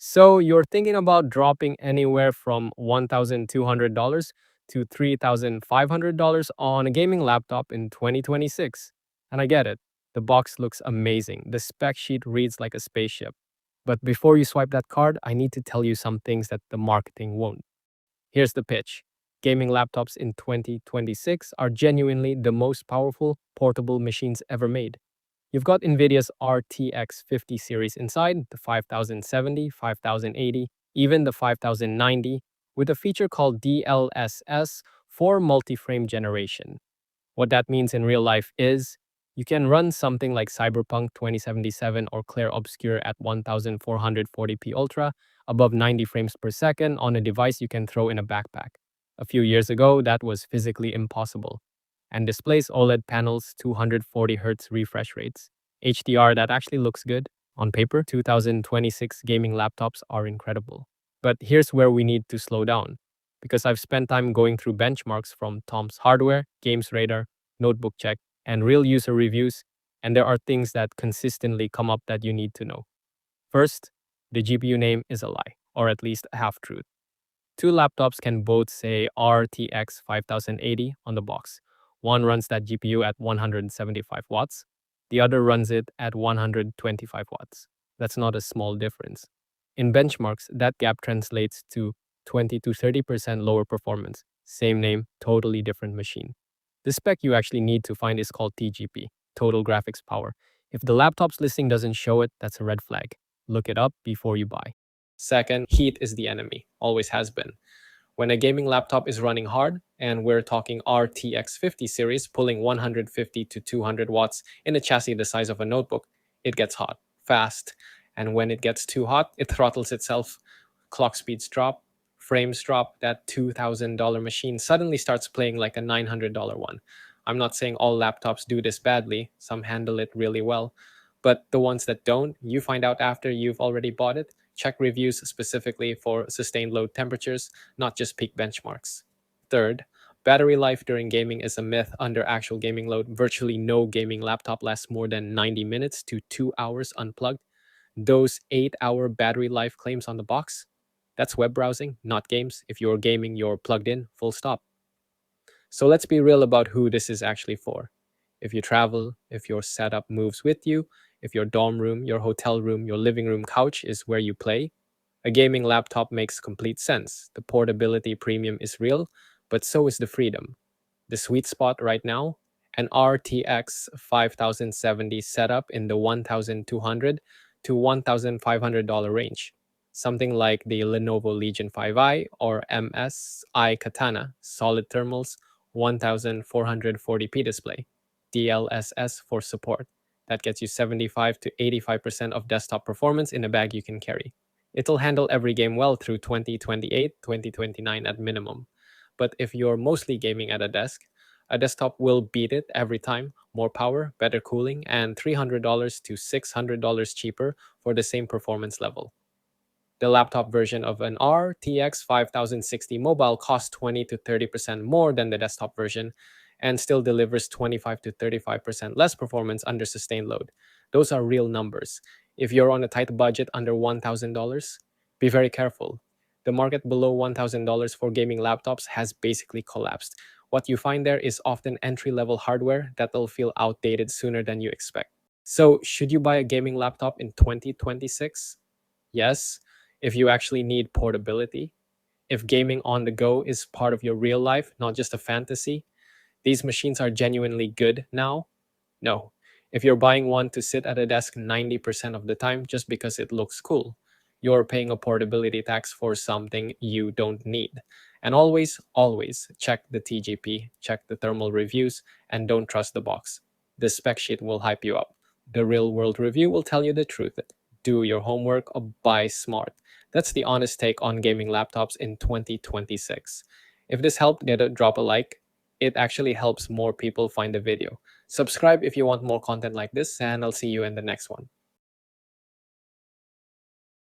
So you're thinking about dropping anywhere from $1,200 to $3,500 on a gaming laptop in 2026. And I get it. The box looks amazing. The spec sheet reads like a spaceship. But before you swipe that card, I need to tell you some things that the marketing won't. Here's the pitch. Gaming laptops in 2026 are genuinely the most powerful portable machines ever made. You've got NVIDIA's RTX 50 series inside, the 5070, 5080, even the 5090, with a feature called DLSS for multi-frame generation. What that means in real life is you can run something like Cyberpunk 2077 or Clair Obscure at 1440p Ultra above 90 frames per second on a device you can throw in a backpack. A few years ago, that was physically impossible. And displays OLED panels, 240Hz refresh rates. HDR that actually looks good. On paper, 2026 gaming laptops are incredible. But here's where we need to slow down because I've spent time going through benchmarks from Tom's Hardware, Games Radar, Notebook Check, and real user reviews, and there are things that consistently come up that you need to know. First, the GPU name is a lie, or at least a half truth. Two laptops can both say RTX 5080 on the box. One runs that GPU at 175 watts, the other runs it at 125 watts. That's not a small difference. In benchmarks, that gap translates to 20 to 30% lower performance. Same name, totally different machine. The spec you actually need to find is called TGP, Total Graphics Power. If the laptop's listing doesn't show it, that's a red flag. Look it up before you buy. Second, heat is the enemy, always has been. When a gaming laptop is running hard, and we're talking RTX 50 series pulling 150 to 200 watts in a chassis the size of a notebook, it gets hot, fast. And when it gets too hot, it throttles itself. Clock speeds drop, frames drop. That $2,000 machine suddenly starts playing like a $900 one. I'm not saying all laptops do this badly, some handle it really well. But the ones that don't, you find out after you've already bought it. Check reviews specifically for sustained low temperatures, not just peak benchmarks. Third, battery life during gaming is a myth under actual gaming load. Virtually no gaming laptop lasts more than 90 minutes to 2 hours unplugged. Those 8-hour battery life claims on the box, that's web browsing, not games. If you're gaming, you're plugged in, full stop. So let's be real about who this is actually for. If you travel, if your setup moves with you, if your dorm room, your hotel room, your living room couch is where you play, a gaming laptop makes complete sense. The portability premium is real, but so is the freedom. The sweet spot right now, an RTX 5070 setup in the $1,200 to $1,500 range. Something like the Lenovo Legion 5i or MSI Katana, solid thermals, 1440p display, DLSS for support. That gets you 75 to 85% of desktop performance in a bag you can carry. It'll handle every game well through 2028, 2029 at minimum. But if you're mostly gaming at a desktop will beat it every time. More power, better cooling, and $300 to $600 cheaper for the same performance level. The laptop version of an RTX 5060 mobile costs 20 to 30% more than the desktop version and still delivers 25 to 35% less performance under sustained load. Those are real numbers. If you're on a tight budget under $1,000, be very careful. The market below $1,000 for gaming laptops has basically collapsed. What you find there is often entry-level hardware that'll feel outdated sooner than you expect. So, should you buy a gaming laptop in 2026? Yes, if you actually need portability. If gaming on the go is part of your real life, not just a fantasy. These machines are genuinely good now? No. If you're buying one to sit at a desk 90% of the time just because it looks cool, you're paying a portability tax for something you don't need. And always, always check the TGP, check the thermal reviews, and don't trust the box. The spec sheet will hype you up. The real world review will tell you the truth. Do your homework or buy smart. That's the honest take on gaming laptops in 2026. If this helped, drop a like. It actually helps more people find the video. Subscribe if you want more content like this, and I'll see you in the next one.